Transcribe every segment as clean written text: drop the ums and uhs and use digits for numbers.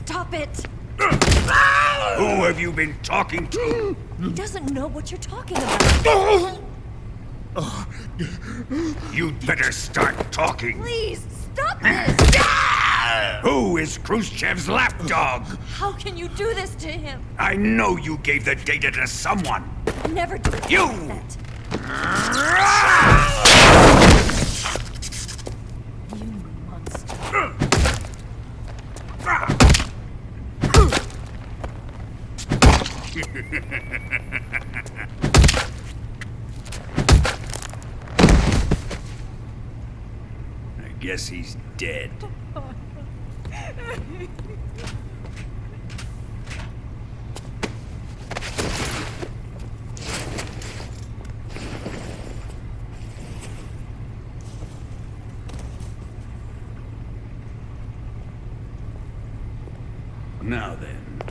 Stop it! Who have you been talking to? He doesn't know what you're talking about. You'd better start talking. Please, stop this! Who is Khrushchev's lapdog? How can you do this to him? I know you gave the data to someone. Never do You! that. You monster. I guess he's dead. Now then,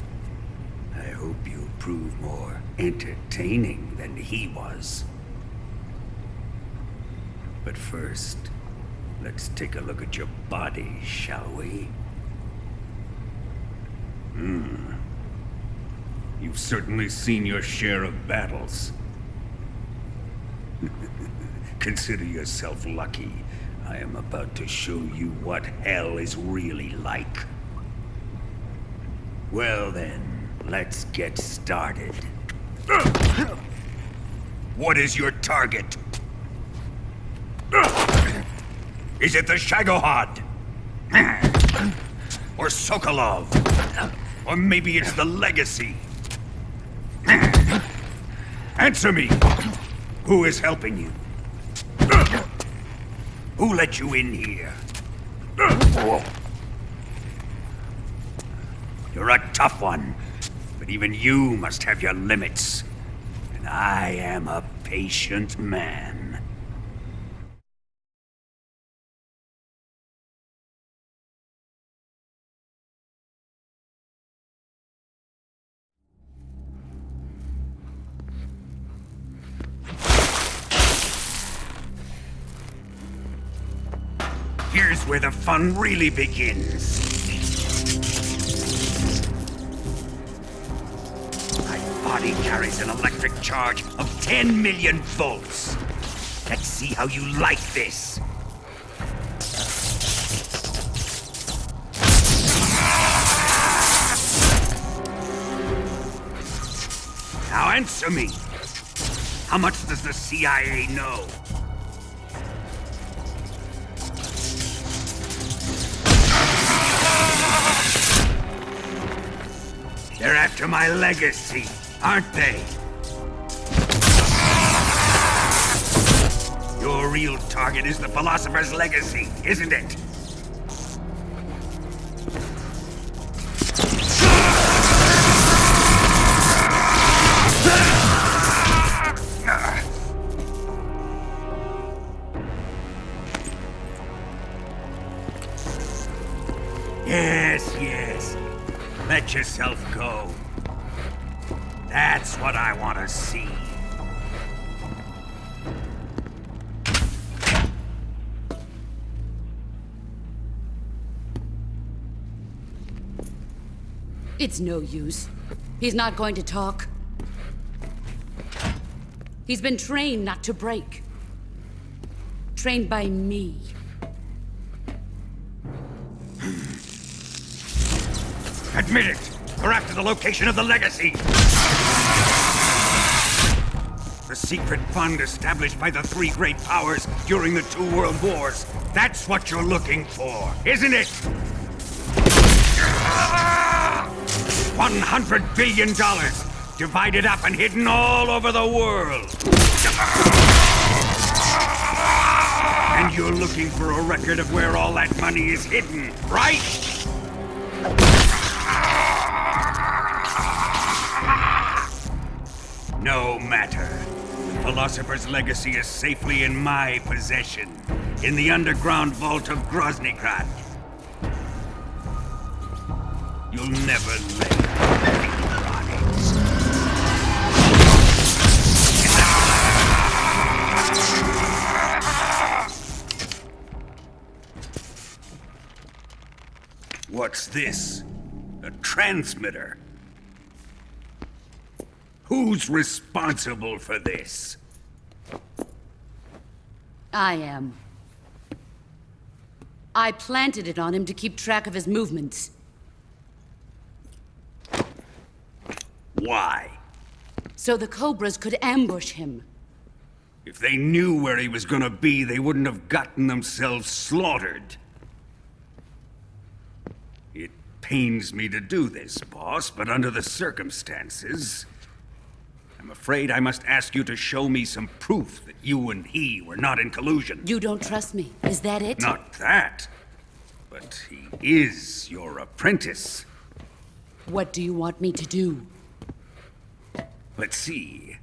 I hope you prove more entertaining than he was. But first, let's take a look at your body, shall we? You've certainly seen your share of battles. Consider yourself lucky. I am about to show you what hell is really like. Well then, let's get started. What is your target? Is it the Shagohod? Or Sokolov? Or maybe it's the Legacy? Answer me! Who is helping you? Who let you in here? You're a tough one, but even you must have your limits. And I am a patient man. Here's where the fun really begins. My body carries an electric charge of 10 million volts. Let's see how you like this. Now answer me. How much does the CIA know? They're after my legacy, aren't they? Your real target is the Philosopher's Legacy, isn't it? Yes. Let yourself go. That's what I want to see. It's no use. He's not going to talk. He's been trained not to break. Trained by me. Admit it! We're after the location of the Legacy! The secret fund established by the three great powers during the 2 world wars. That's what you're looking for, isn't it? $100 billion, divided up and hidden all over the world. And you're looking for a record of where all that money is hidden, right? No matter. The Philosopher's Legacy is safely in my possession, in the underground vault of Groznygrad. You'll never lay a finger on it. What's this? A transmitter. Who's responsible for this? I am. I planted it on him to keep track of his movements. Why? So the Cobras could ambush him. If they knew where he was gonna be, they wouldn't have gotten themselves slaughtered. It pains me to do this, boss, but under the circumstances, I'm afraid I must ask you to show me some proof that you and he were not in collusion. You don't trust me, is that it? Not that, but he is your apprentice. What do you want me to do? Let's see.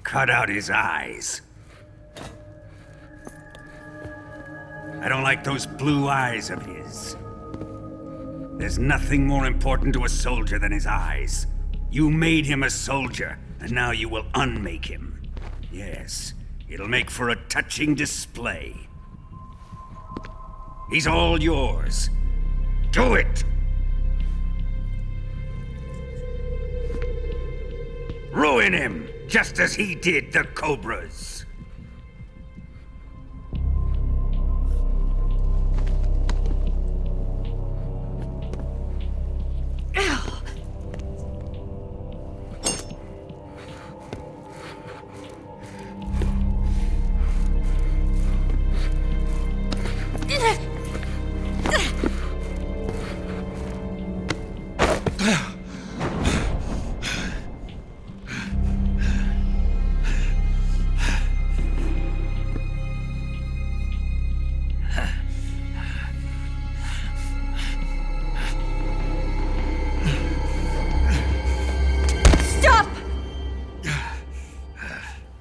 Cut out his eyes. I don't like those blue eyes of his. There's nothing more important to a soldier than his eyes. You made him a soldier, and now you will unmake him. Yes, it'll make for a touching display. He's all yours. Do it! Ruin him, just as he did the Cobras.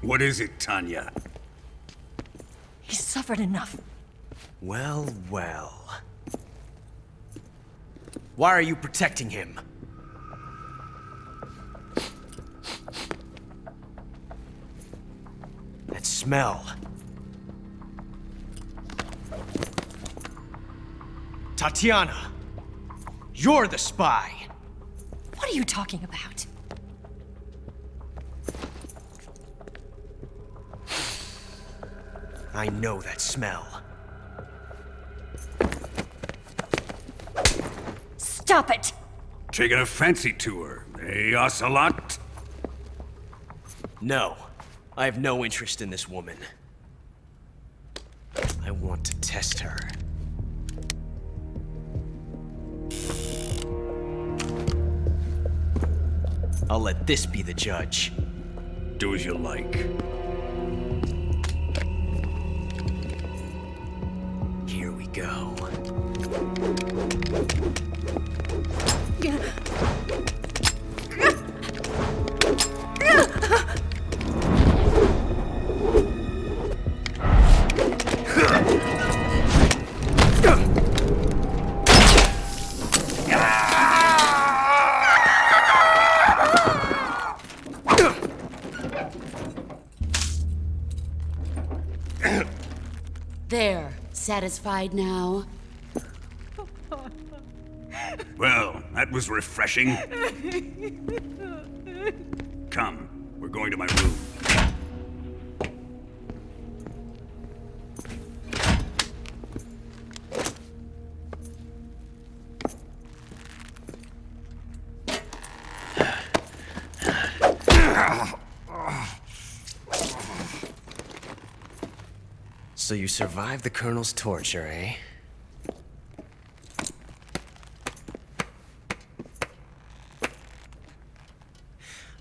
What is it, Tanya? He's suffered enough. Well, well. Why are you protecting him? That smell. Tatiana! You're the spy! What are you talking about? I know that smell. Stop it! Taking a fancy to her, eh, Ocelot? No. I have no interest in this woman. I want to test her. I'll let this be the judge. Do as you like. Here we go. There. Satisfied now? Well, that was refreshing. Come, we're going to my room. So you survived the Colonel's torture, eh?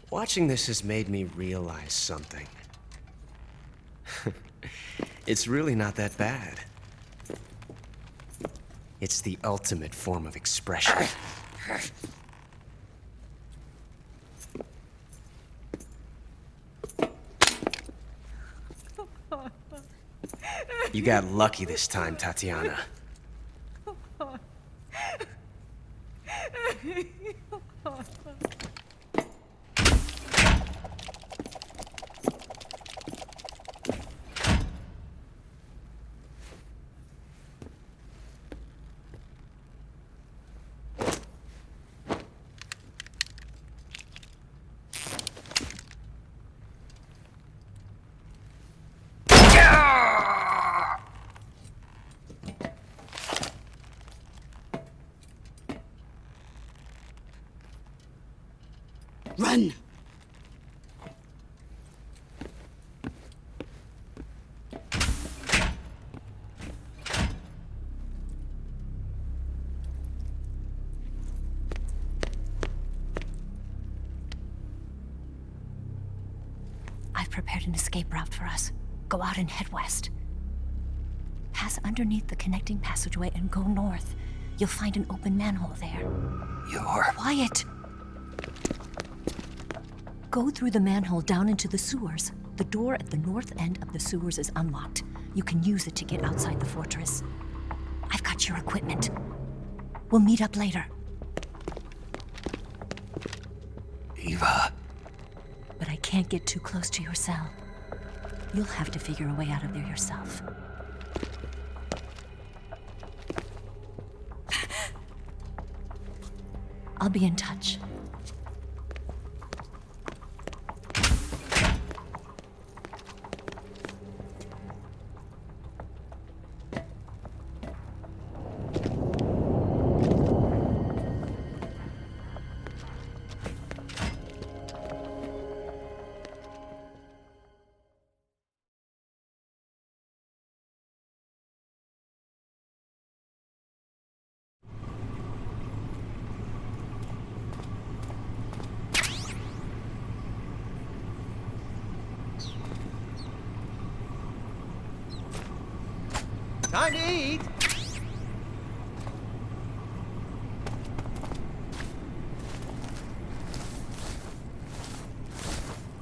Watching this has made me realize something. It's really not that bad. It's the ultimate form of expression. You got lucky this time, Tatiana. Run! I've prepared an escape route for us. Go out and head west. Pass underneath the connecting passageway and go north. You'll find an open manhole there. You're... Quiet! Go through the manhole down into the sewers. The door at the north end of the sewers is unlocked. You can use it to get outside the fortress. I've got your equipment. We'll meet up later. Eva... But I can't get too close to your cell. You'll have to figure a way out of there yourself. I'll be in touch. Time to eat!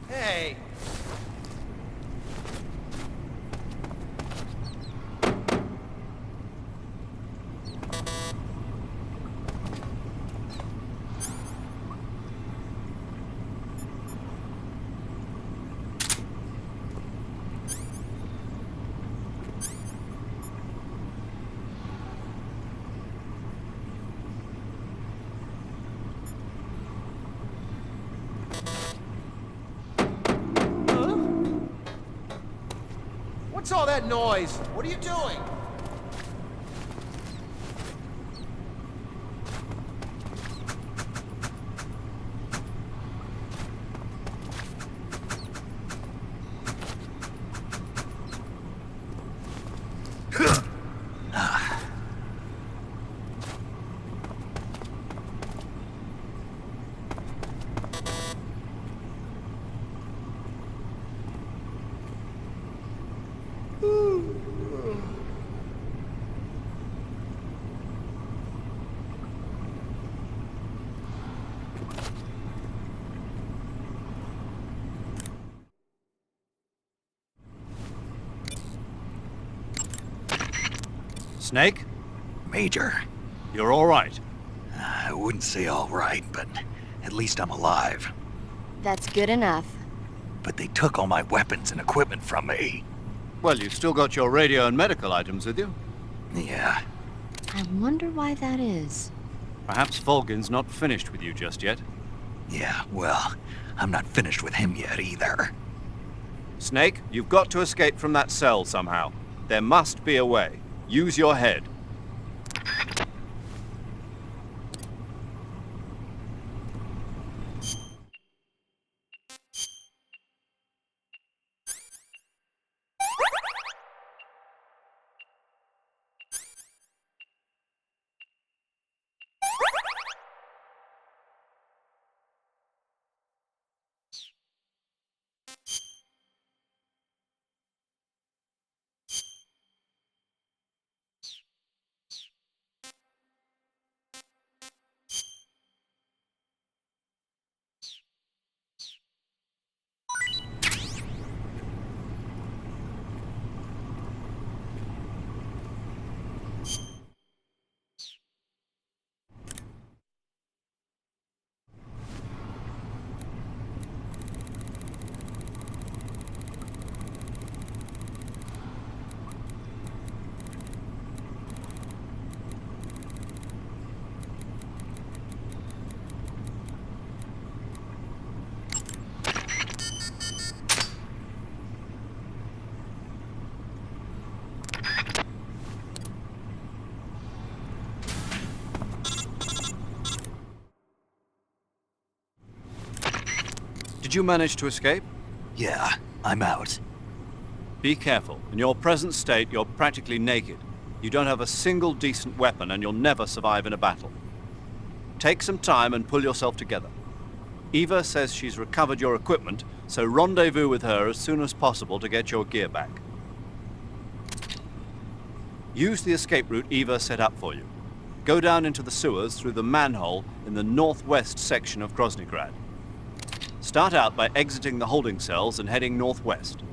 Hey! What's all that noise? What are you doing? Snake? Major, You're all right. I wouldn't say all right, but at least I'm alive. That's good enough. But they took all my weapons and equipment from me. Well, you've still got your radio and medical items with you. Yeah, I wonder why that is. Perhaps Volgin's not finished with you just yet. yeah, well, I'm not finished with him yet either. Snake, you've got to escape from that cell somehow. There must be a way. Use your head. Did you manage to escape? Yeah, I'm out. Be careful. In your present state, you're practically naked. You don't have a single decent weapon, and you'll never survive in a battle. Take some time and pull yourself together. Eva says she's recovered your equipment, so rendezvous with her as soon as possible to get your gear back. Use the escape route Eva set up for you. Go down into the sewers through the manhole in the northwest section of Groznygrad. Start out by exiting the holding cells and heading northwest.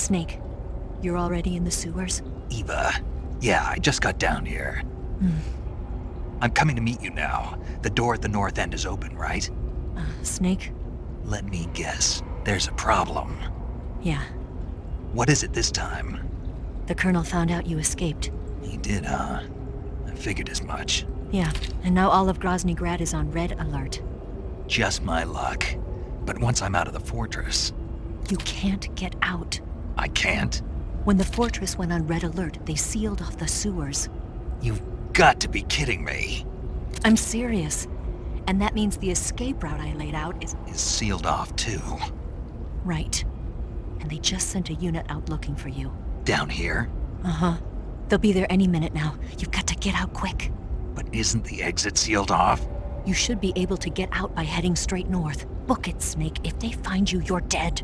Snake, you're already in the sewers? Eva. Yeah, I just got down here. I'm coming to meet you now. The door at the north end is open, right? Snake? Let me guess. There's a problem. Yeah. What is it this time? The Colonel found out you escaped. He did, huh? I figured as much. Yeah, and now all of Grozny Grad is on red alert. Just my luck. But once I'm out of the fortress... You can't get out. I can't? When the fortress went on red alert, they sealed off the sewers. You've got to be kidding me. I'm serious. And that means the escape route I laid out is Sealed off, too. right. And they just sent a unit out looking for you. Down here? Uh-huh. They'll be there any minute now. You've got to get out quick. But isn't the exit sealed off? You should be able to get out by heading straight north. Book it, Snake. If they find you, you're dead.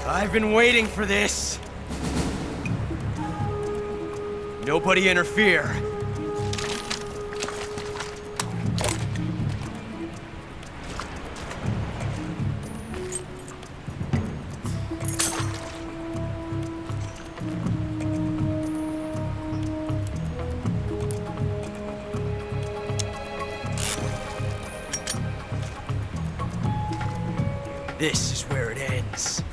I've been waiting for this. Nobody interfere. This is where it ends.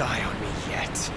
die on me yet.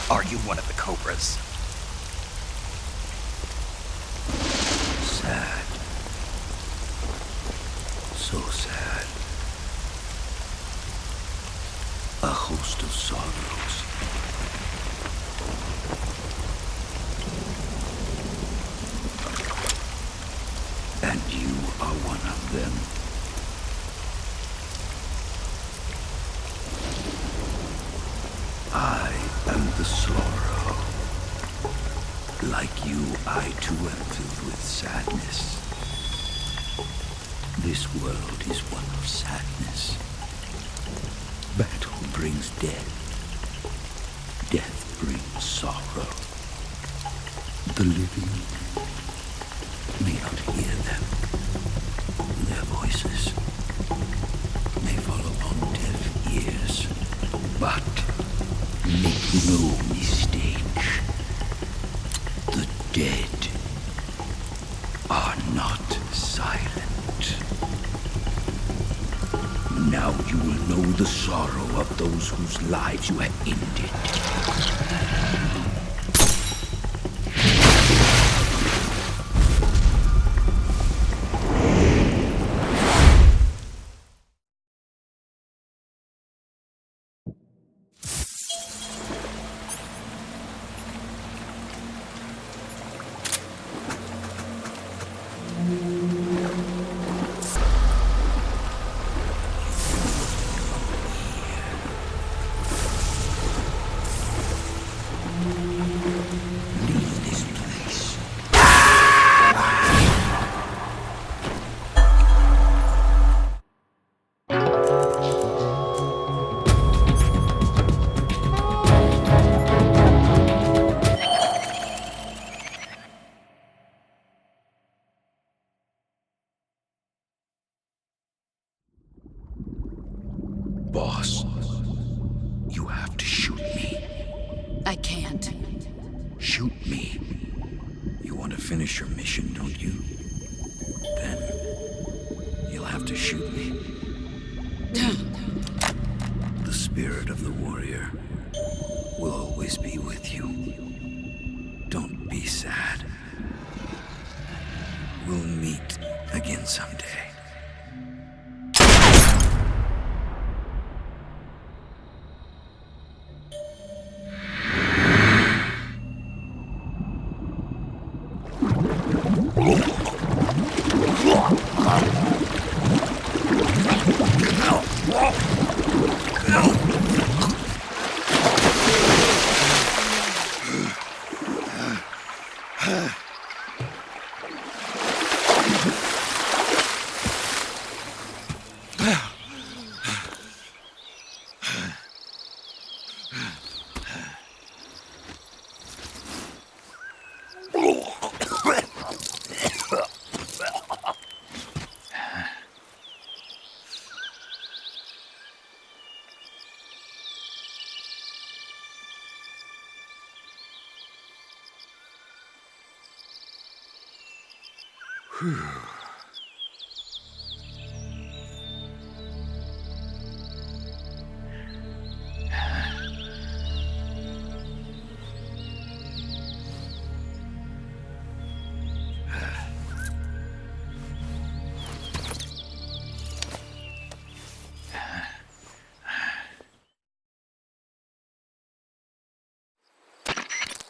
Are you one of the Cobras? Sad. So sad. A host of sorrows. And you are one of them. I am the sorrow. Like you, I too am filled with sadness. This world is one of sadness. Battle brings death. Death brings sorrow. The living may not hear them. Their voices may fall upon deaf ears. But make no mistake. The dead are not silent. Now you will know the sorrow of those whose lives you have ended. Boss, you have to shoot me. I can't. Shoot me. You want to finish your mission, don't you? Then you'll have to shoot me. The spirit of the warrior will always be with you. Don't be sad. We'll meet again someday.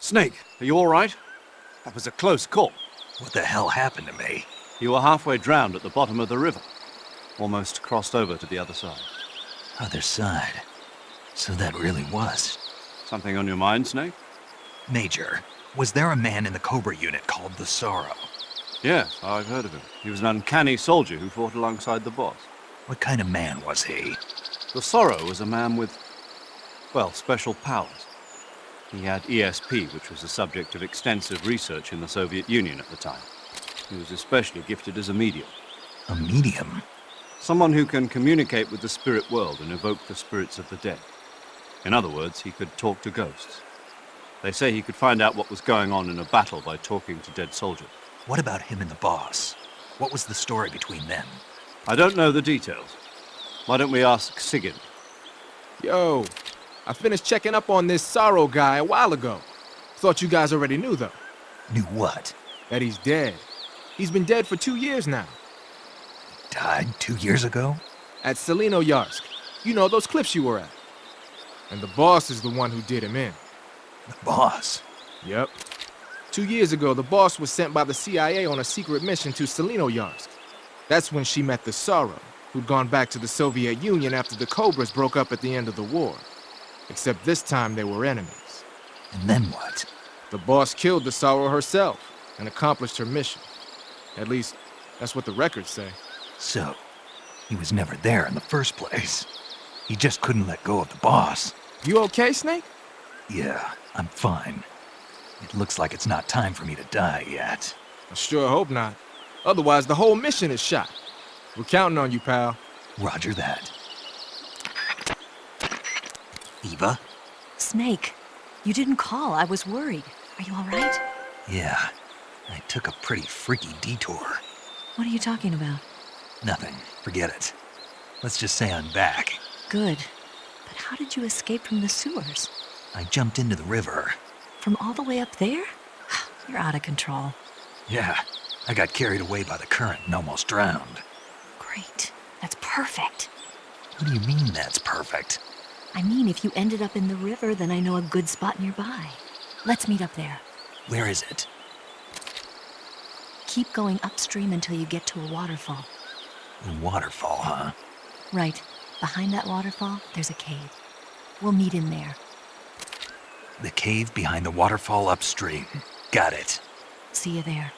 Snake, are you all right? That was a close call. What the hell happened to me? You were halfway drowned at the bottom of the river. Almost crossed over to the other side. Other side. So that really was. Something on your mind, Snake? Major, was there a man in the Cobra unit called the Sorrow? Yes, I've heard of him. He was an uncanny soldier who fought alongside the boss. What kind of man was he? The Sorrow was a man with, well, special powers. He had ESP, which was the subject of extensive research in the Soviet Union at the time. He was especially gifted as a medium. A medium? Someone who can communicate with the spirit world and evoke the spirits of the dead. In other words, he could talk to ghosts. They say he could find out what was going on in a battle by talking to dead soldiers. What about him and the boss? What was the story between them? I don't know the details. Why don't we ask Sigyn? Yo, I finished checking up on this Sorrow guy a while ago. Thought you guys already knew, though. Knew what? That he's dead. He's been dead for 2 years now. Died 2 years ago? At Selino-Yarsk. You know, those cliffs you were at. And the boss is the one who did him in. The boss? Yep. 2 years ago, the boss was sent by the CIA on a secret mission to Selino-Yarsk. That's when she met the Sorrow, who'd gone back to the Soviet Union after the Cobras broke up at the end of the war. Except this time they were enemies. And then what? The boss killed the Sorrow herself and accomplished her mission. At least, that's what the records say. So, he was never there in the first place. He just couldn't let go of the boss. You okay, Snake? Yeah, I'm fine. It looks like it's not time for me to die yet. I sure hope not. Otherwise, the whole mission is shot. We're counting on you, pal. Roger that. Eva? Snake, you didn't call. I was worried. Are you all right? Yeah, I took a pretty freaky detour. What are you talking about? Nothing. Forget it. Let's just say I'm back. Good. But how did you escape from the sewers? I jumped into the river. From all the way up there? You're out of control. Yeah, I got carried away by the current and almost drowned. Great. That's perfect. What do you mean that's perfect? I mean, if you ended up in the river, then I know a good spot nearby. Let's meet up there. Where is it? Keep going upstream until you get to a waterfall. A waterfall, huh? Right. Behind that waterfall, there's a cave. We'll meet in there. The cave behind the waterfall upstream. Got it. See you there.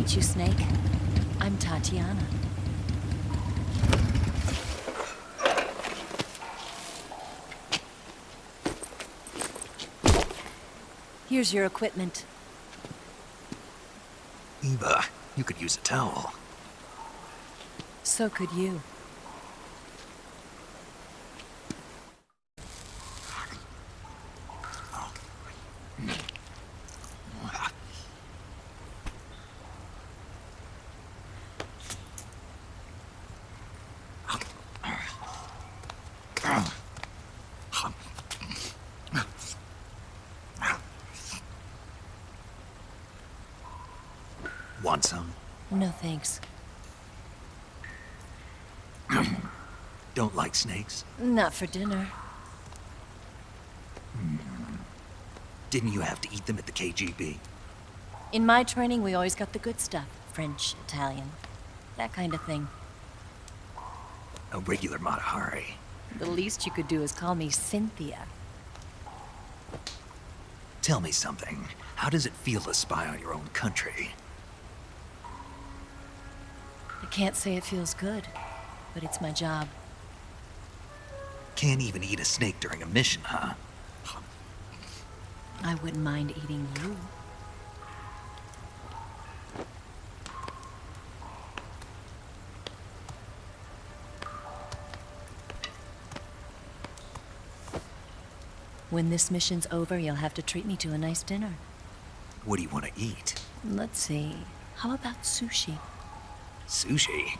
meet you, Snake. I'm Tatiana. Here's your equipment. Eva, you could use a towel. So could you. Want some? No thanks. Don't like snakes? Not for dinner. Didn't you have to eat them at the KGB? In my training, we always got the good stuff. French, Italian, that kind of thing. A regular Matahari. The least you could do is call me Cynthia. Tell me something. How does it feel to spy on your own country? I can't say it feels good, but it's my job. Can't even eat a snake during a mission, huh? I wouldn't mind eating you. When this mission's over, you'll have to treat me to a nice dinner. What do you want to eat? Let's see. How about sushi? Sushi?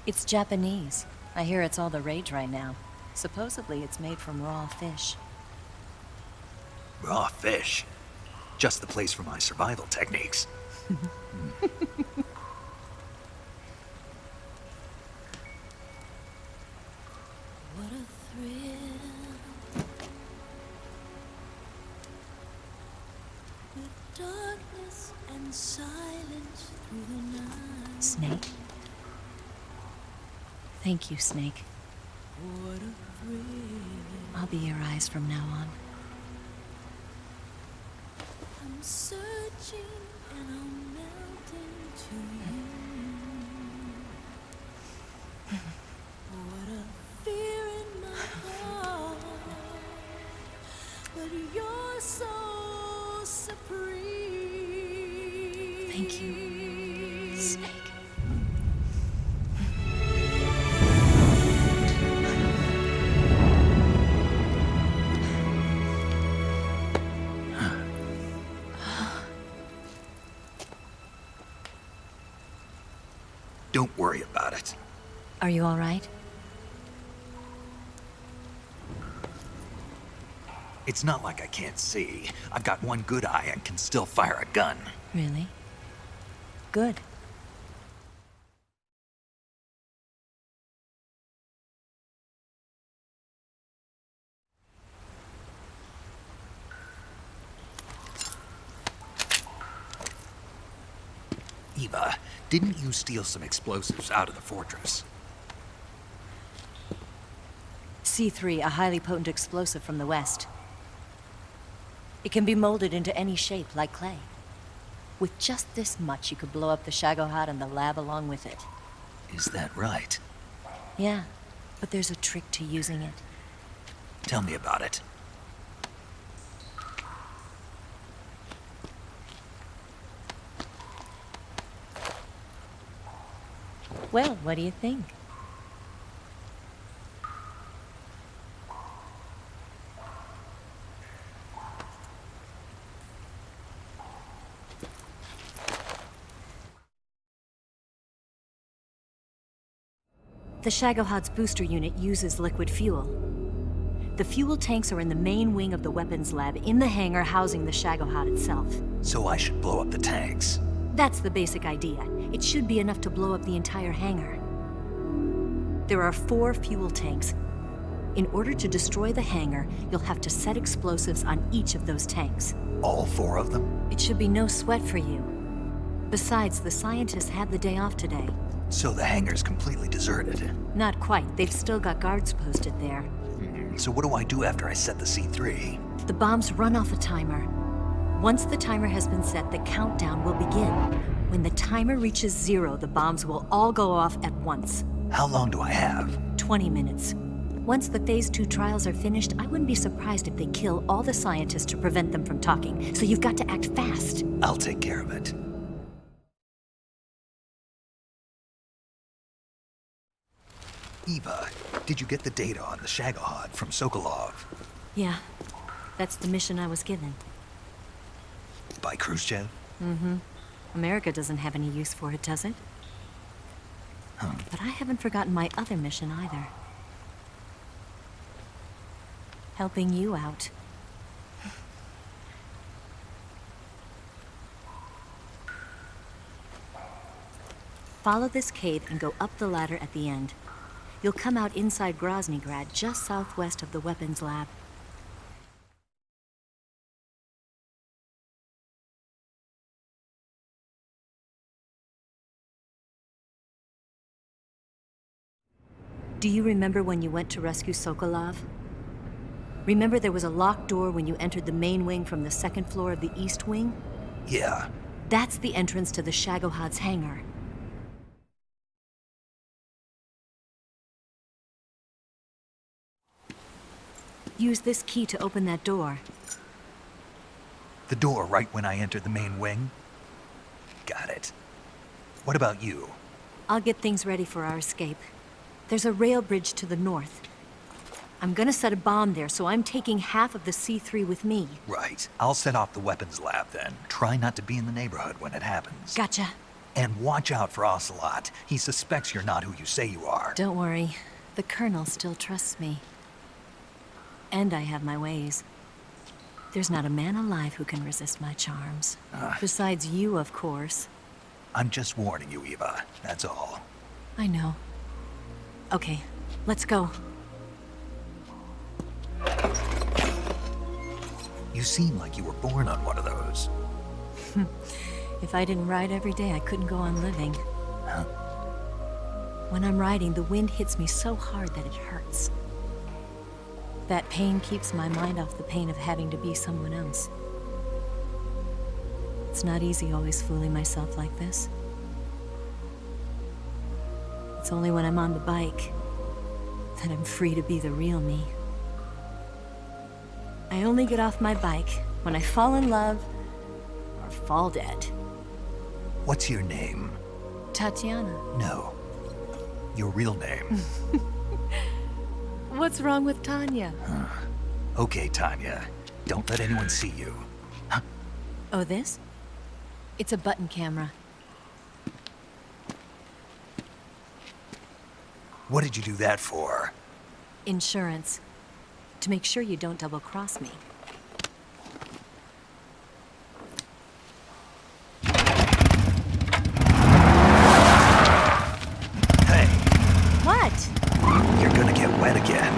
It's Japanese. I hear it's all the rage right now. Supposedly it's made from raw fish. Raw fish? Just the place for my survival techniques. What a thrill. With darkness and silence through the night. Snake? Thank you, Snake. What a thrill. I'll be your eyes from now on. I'm searching and I'm melting to you. What a fear in my heart, but you're so supreme. Thank you, Snake. Don't worry about it. Are you all right? It's not like I can't see. I've got one good eye and can still fire a gun. Really? Good. Eva, didn't you steal some explosives out of the fortress? C3, a highly potent explosive from the west. It can be molded into any shape, like clay. With just this much, you could blow up the Shagohod and the lab along with it. Is that right? Yeah, but there's a trick to using it. Tell me about it. Well, what do you think? The Shagohod's booster unit uses liquid fuel. The fuel tanks are in the main wing of the weapons lab in the hangar housing the Shagohod itself. So I should blow up the tanks. That's the basic idea. It should be enough to blow up the entire hangar. There are 4 fuel tanks. In order to destroy the hangar, you'll have to set explosives on each of those tanks. All 4 of them? It should be no sweat for you. Besides, the scientists had the day off today. So the hangar's completely deserted. Not quite. They've still got guards posted there. So what do I do after I set the C3? The bombs run off a timer. Once the timer has been set, the countdown will begin. When the timer reaches 0, the bombs will all go off at once. How long do I have? 20 minutes. Once the Phase 2 trials are finished, I wouldn't be surprised if they kill all the scientists to prevent them from talking. So you've got to act fast. I'll take care of it. Eva, did you get the data on the Shagohod from Sokolov? Yeah, that's the mission I was given. By Khrushchev? Mm-hmm. America doesn't have any use for it, does it? But I haven't forgotten my other mission either. Helping you out. Follow this cave and go up the ladder at the end. You'll come out inside Groznygrad, just southwest of the weapons lab. Do you remember when you went to rescue Sokolov? Remember there was a locked door when you entered the main wing from the second floor of the East Wing? Yeah. That's the entrance to the Shagohod's hangar. Use this key to open that door. The door right when I entered the main wing? Got it. What about you? I'll get things ready for our escape. There's a rail bridge to the north. I'm gonna set a bomb there, so I'm taking half of the C3 with me. Right. I'll set off the weapons lab then. Try not to be in the neighborhood when it happens. Gotcha. And watch out for Ocelot. He suspects you're not who you say you are. Don't worry. The Colonel still trusts me. And I have my ways. There's not a man alive who can resist my charms. Besides you, of course. I'm just warning you, Eva. That's all. I know. Okay, let's go. You seem like you were born on one of those. If I didn't ride every day, I couldn't go on living. Huh? When I'm riding, the wind hits me so hard that it hurts. That pain keeps my mind off the pain of having to be someone else. It's not easy always fooling myself like this. It's only when I'm on the bike that I'm free to be the real me. I only get off my bike when I fall in love or fall dead. What's your name? Tatiana. No. Your real name. What's wrong with Tanya? Okay, Tanya. Don't let anyone see you. Huh? Oh, this? It's a button camera. What did you do that for? Insurance. To make sure you don't double-cross me. Hey, What? you're gonna get wet again.